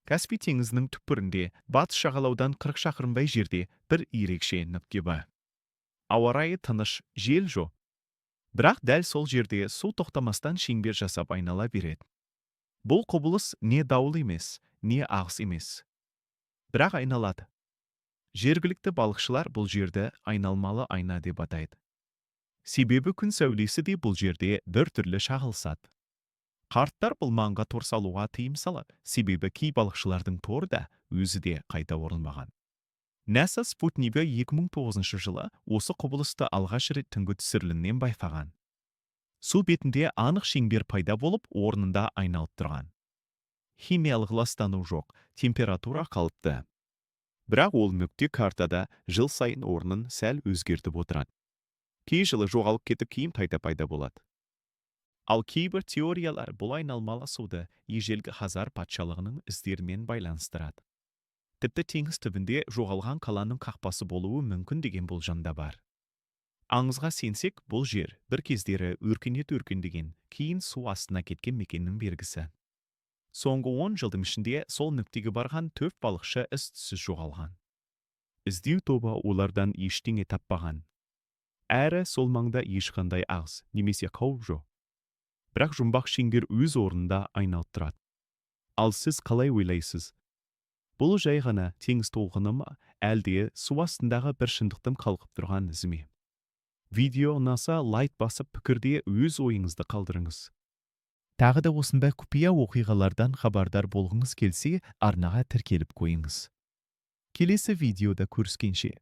Каспий теңізінің түкпірінде, батыс жағалаудан 40 шақырымдай жерде бір ерекше нүкте бар. Ауа райы тыныш, жел жоқ. Бірақ дәл сол жерде су тоқтамастан шеңбер жасап айнала береді. Бұл құбылыс не дауыл емес, не ағыс емес. Бірақ айналады. Жергілікті балықшылар бұл жерді айналмалы айна деп атайды. Себебі күн сәулесі де бұл жерде бір түрлі шағылысады. Қарттар бұл маңға тор салуға тыйым салады, себебі кей балықшылардың торы да өзі де қайта орылмаған. НАСА спутнигі 2009 жылы осы құбылысты алғаш рет түнгі түсірілімнен байқаған. Су бетінде анық шеңбер пайда болып, орнында айналып тұрған. Химиялық ластану жоқ, температура қалыпты. Бірақ ол нүкте картада жыл сайын орнын сәл өзгертіп отырады. Кей жылы жоғалып кетіп, кейін қайта пайда болады. Ал кейбір теориялар бұл айналмалы суды ежелгі Хазар патшалығының іздерімен байланыстырады. Тіпті теңіз түбінде жоғалған қаланың қақпасы болуы мүмкін деген болжамда бар. Аңызға сенсек, бұл жер бір кездері өркендеген, кейін су астына кеткен мекеннің белгісі. Соңғы 10 жылдың ішінде сол нүктеге барған 4 балықшы із-түзсіз жоғалған. Іздеу тобы олардан ештеңе таппаған. Әрі сол маңда ешқандай ағыс немесе қауіп жоқ. Бірақ жұмбақ шеңбер өз орнында айналып тұрады. Ал сіз қалай ойлайсыз? Бұл жай ғана теңіз толқыны ма, әлде су астындағы бір шындықтың қалқып тұрған ізі ме? Видео ұнаса лайк басып, пікірде өз ойыңызды қалдырыңыз. Тағы да осындай құпия оқиғалардан хабардар болғыңыз келсе, арнаға тіркеліп қойыңыз. Келесі видеода көріскенше.